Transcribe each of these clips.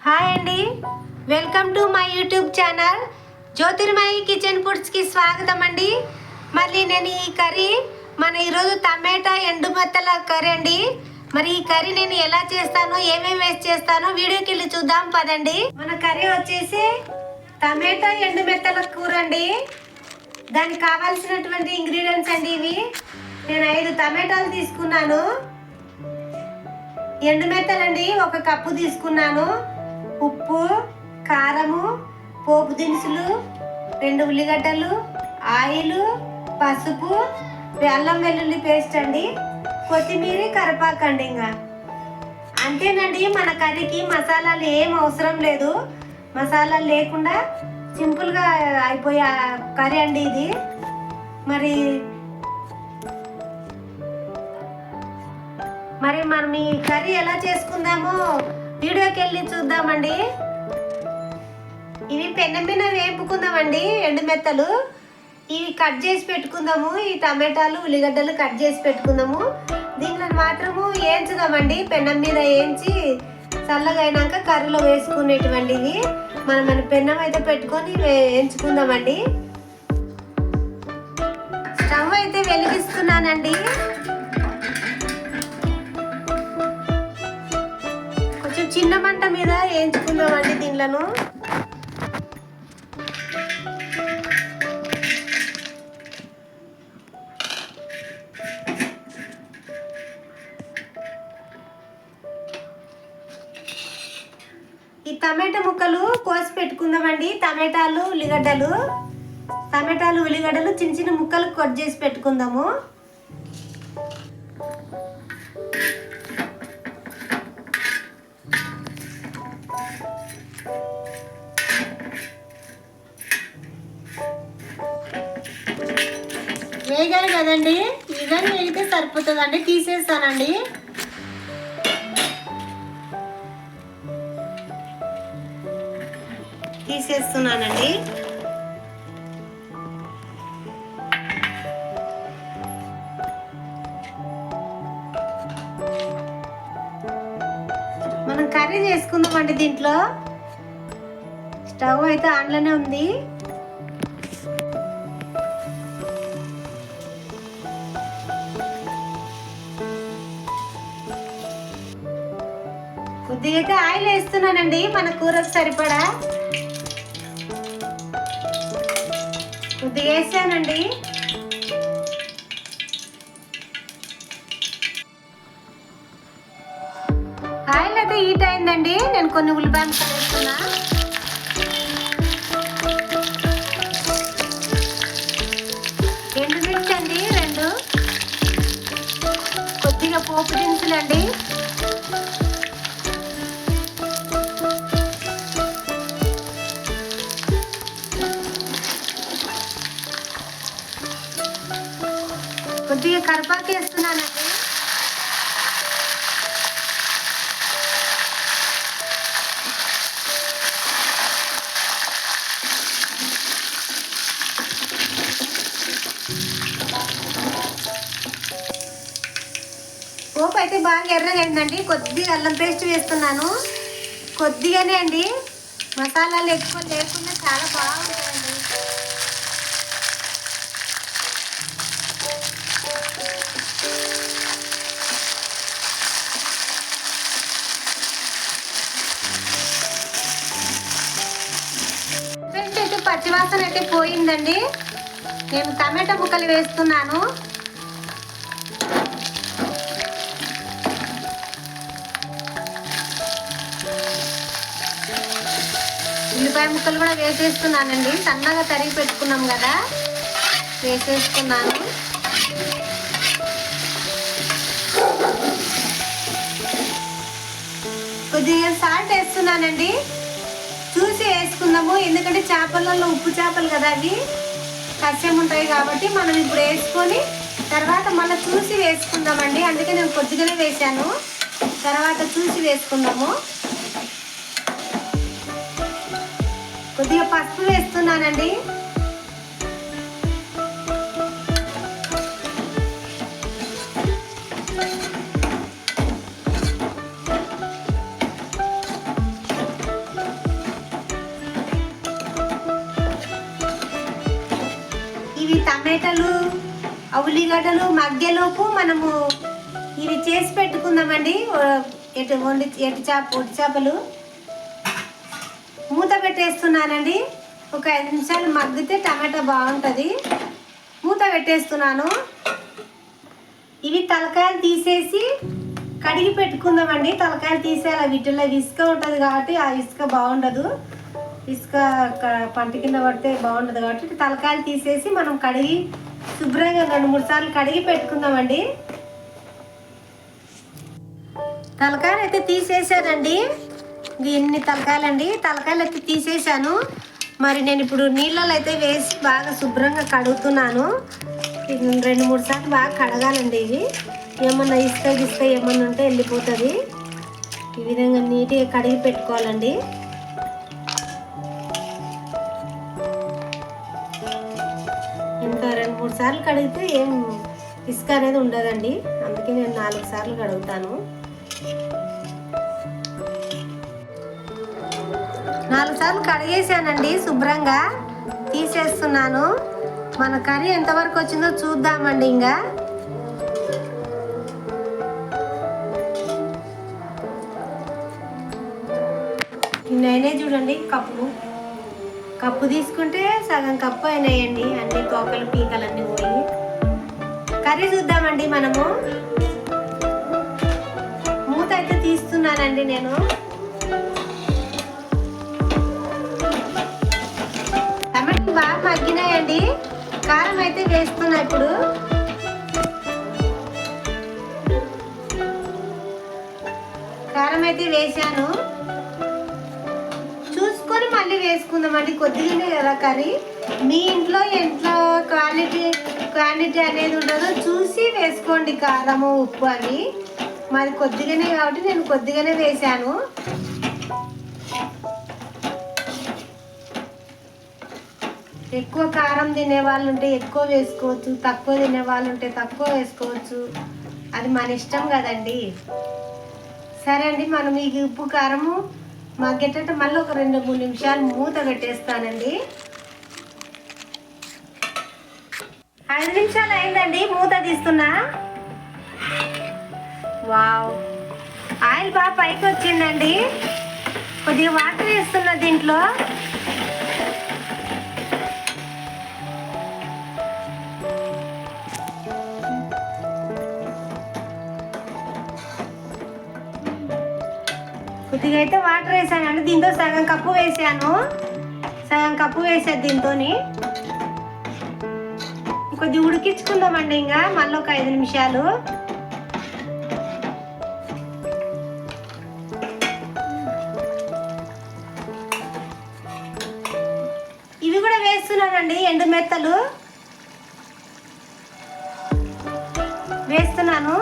Hi అండి, welcome to my YouTube channel Jyothirmayi kitchen ఫుడ్స్కి స్వాగతం అండి. మళ్ళీ నేను ఈ కర్రీ ఈరోజు టమాటా ఎండు మెత్తల కర్రీ అండి. మరి ఈ కర్రీ నేను ఎలా చేస్తానో ఏమేమి వేసి చేస్తానో వీడియోకి వెళ్ళి చూద్దాం పదండి. మన కర్రీ వచ్చేసి టమాటా ఎండు మెత్తల కూర అండి. దానికి కావాల్సినటువంటి ఇంగ్రీడియంట్స్ అండి ఇవి. నేను 5 టమాటాలు తీసుకున్నాను. ఎండు మెత్తలండి 1 కప్పు తీసుకున్నాను. ఉప్పు, కారము, పోపు దినుసులు, 2 ఉల్లిగడ్డలు, ఆయిల్, పసుపు, అల్లం వెల్లుల్లి పేస్ట్ అండి, కొత్తిమీర, కరివేపాకు అండి. ఇంకా అంతేనండి. మన కర్రీకి మసాలాలు ఏం అవసరం లేదు. మసాలాలు లేకుండా సింపుల్గా అయిపోయే కర్రీ అండి ఇది. మరి మనం ఈ కర్రీ ఎలా చేసుకుందామో వీడియోకి వెళ్ళి చూద్దామండి. ఇవి పెనం మీద వేపుకుందామండి. ఎండు మెత్తలు ఇవి కట్ చేసి పెట్టుకుందాము. ఈ టమాటాలు, ఉల్లిగడ్డలు కట్ చేసి పెట్టుకుందాము. దీంట్లో మాత్రము వేయించుదామండి. పెనం మీద వేయించి చల్లగా అయినాక కర్రీలో వేసుకునేటువంటివి. మన పెనం అయితే పెట్టుకొని వేయించుకుందామండి. స్టవ్ అయితే వెలిగిస్తున్నానండి. చిన్న మంట మీద వేయించుకుందామండి దీనిలను. ఈ టమాటా ముక్కలు కోసి పెట్టుకుందామండి. టమాటాలు, ఉల్లిగడ్డలు చిన్న చిన్న ముక్కలు కట్ చేసి పెట్టుకుందాము. వేగాలి కదండి, ఇదని వేగితే సరిపోతుందండి. తీసేస్తానండి. తీసేస్తున్నానండి. మనం కర్రీ చేసుకుందామండి. దీంట్లో స్టవ్ అయితే ఆన్లోనే ఉంది. కొద్దిగా ఆయిల్ వేస్తున్నానండి. మన కూరకు సరిపడా కొద్దిగా వేసానండి. ఆయిల్ అయితే హీట్ అయిందండి. నేను కొన్ని ఉల్లిపాయ ముక్కలు వేస్తున్నా. ఎండుమిర్చి అండి 2, కొద్దిగా పోపు దినుసులు అండి, కొద్దిగా కరివేపాకు వేస్తున్నానండి. పోపు అయితే బాగా ఎర్రగా అయిందండి. కొద్దిగా అల్లం పేస్ట్ వేస్తున్నాను. కొద్దిగానే అండి, మసాలాలు ఎక్కువ లేకుండా చాలా బాగుంటాయండి. పచ్చివాసన అయితే పోయిందండి. నేను టమాటా ముక్కలు వేస్తున్నాను. ఉల్లిపాయ ముక్కలు కూడా వేసేస్తున్నానండి. సన్నగా తరిగి పెట్టుకున్నాం కదా, వేసేస్తున్నాను. కొద్దిగా సాల్ట్ వేస్తున్నానండి. చూసి వేసుకుందాము. ఎందుకంటే చేపలలో ఉప్పు చేపలు కదా, అవి కష్టం ఉంటాయి కాబట్టి మనం ఇప్పుడు వేసుకొని తర్వాత మళ్ళీ చూసి వేసుకుందామండి. అందుకే నేను కొద్దిగానే వేసాను. తర్వాత చూసి వేసుకుందాము. కొద్దిగా పసుపు వేస్తున్నానండి. టమాటాలు ఉల్లిగడ్డలు మగ్గలోపు మనము ఇవి చేసి పెట్టుకుందామండి. ఒట్టి చేపలు మూత పెట్టేస్తున్నానండి. ఒక 5 నిమిషాలు మగ్గితే టమాటా బాగుంటుంది. మూత పెట్టేస్తున్నాను. ఇవి తలకాయలు తీసేసి కడిగి పెట్టుకుందామండి. తలకాయలు తీసేయాలి, వీటిల్లో ఇసుక ఉంటుంది కాబట్టి ఆ ఇసుక బాగుండదు. ఇసుక పంట కింద పడితే బాగుండదు కాబట్టి తలకాయలు తీసేసి మనం కడిగి శుభ్రంగా 2-3 సార్లు కడిగి పెట్టుకుందామండి. తలకాయలు అయితే తీసేసానండి. ఇన్ని తలకాయలండి. తలకాయలు అయితే తీసేసాను. మరి నేను ఇప్పుడు నీళ్ళలో అయితే వేసి బాగా శుభ్రంగా కడుగుతున్నాను. 2-3 సార్లు బాగా కడగాలండి. ఇవి ఏమన్నా ఇసుక ఏమన్నా ఉంటే వెళ్ళిపోతుంది. ఈ విధంగా నీట్గా కడిగి పెట్టుకోవాలండి. ఇంకా 2-3 సార్లు కడిగితే ఏం ఇసుక అనేది ఉండదండి. అందుకే నేను 4 సార్లు కడుగుతాను. 4 సార్లు కడిగేసానండి. శుభ్రంగా తీసేస్తున్నాను. మన కర్రీ ఎంతవరకు వచ్చిందో చూద్దామండి. ఇంకా నేనే చూడండి కప్పు తీసుకుంటే సగం కప్పు అయినాయండి. అన్ని తోకలు పీకలన్నీ పోయి. కర్రీ చూద్దామండి. మనము మూత అయితే తీస్తున్నానండి. నేను టమాటాలు బాగా మగ్గినాయండి. కారం అయితే వేస్తున్నా. ఇప్పుడు కారం అయితే వేసాను. చూసుకొని మళ్ళీ వేసుకుందామండి. కొద్దిగానే కదా కర్రీ. మీ ఇంట్లో క్వాంటిటీ అనేది ఉండదో చూసి వేసుకోండి. కారము ఉప్పు అని. మాది కొద్దిగానే కాబట్టి నేను కొద్దిగానే వేసాను. ఎక్కువ కారం తినే వాళ్ళు ఉంటే ఎక్కువ వేసుకోవచ్చు, తక్కువ తినే వాళ్ళు ఉంటే తక్కువ వేసుకోవచ్చు. అది మన ఇష్టం కదండి. సరే అండి, మనం ఈ ఉప్పు కారము మగ్గేటట్టు మళ్ళీ ఒక 2-3 నిమిషాలు మూత పెట్టేస్తానండి. 5 నిమిషాలు అయిందండి. మూత తీస్తున్నా. వావ్, ఆయిల్ బాగా పైకి వచ్చిందండి. కొద్దిగా వాటర్ వేస్తున్నా దీంట్లో. కొద్దిగా అయితే వాటర్ వేసానండి. దీంతో సగం కప్పు వేసాను. దీంతో కొద్దిగా ఉడికించుకుందామండి. ఇంకా మళ్ళీ ఒక 5 నిమిషాలు. ఇవి కూడా వేస్తున్నానండి. ఎండు మెత్తలు వేస్తున్నాను.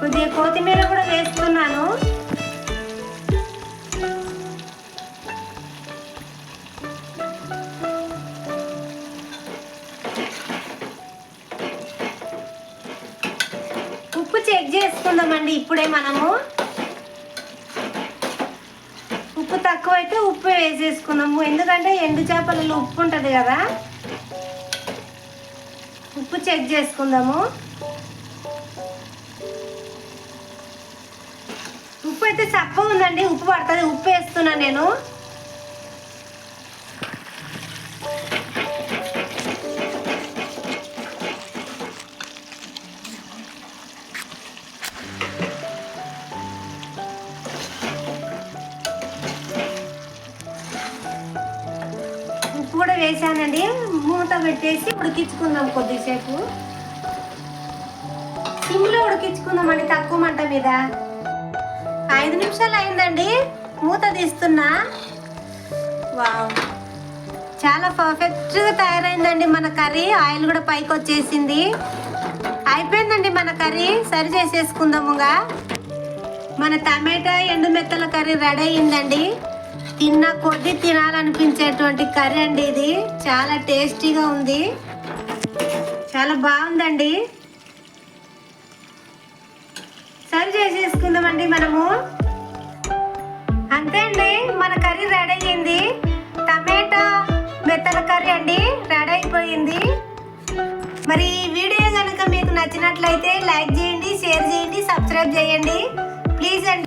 కొద్దిగా కొత్తిమీర కూడా వేస్తున్నాను. ఉప్పు చెక్ చేసుకుందామండి. ఇప్పుడే మనము ఉప్పు తక్కువైతే ఉప్పు వేసేసుకుందాము. ఎందుకంటే ఎండు చేపలలో ఉప్పు ఉంటుంది కదా. ఉప్పు చెక్ చేసుకుందాము. ఉప్పు అయితే చప్పగా ఉందండి. ఉప్పు పడుతుంది. ఉప్పు వేస్తున్నా నేను. ఉప్పు కూడా వేసానండి. మూత పెట్టేసి ఉడికించుకుందాం. కొద్దిసేపు సిమ్లో ఉడికించుకుందామండి, తక్కువ మంట మీద. 5 నిమిషాలు అయిందండి. మూత తీస్తున్నా. వావ్, చాలా పర్ఫెక్ట్గా తయారైందండి మన కర్రీ. ఆయిల్ కూడా పైకి వచ్చేసింది. అయిపోయిందండి మన కర్రీ. సరి చేసేసుకుందాముగా. మన టమాటా ఎండు మెత్తల కర్రీ రెడీ అయిందండి. తిన్న కొద్ది తినాలనిపించేటువంటి కర్రీ అండి ఇది. చాలా టేస్టీగా ఉంది. చాలా బాగుందండి. సర్వ్ చేసేసుకుందామండి మనము. అంతే అండి, మన కర్రీ రెడీ అయ్యింది. టమాటా మెత్తల కర్రీ అండి రెడీ అయిపోయింది. మరి ఈ వీడియో కనుక మీకు నచ్చినట్లయితే లైక్ చేయండి, షేర్ చేయండి, సబ్స్క్రైబ్ చేయండి ప్లీజ్ అండి.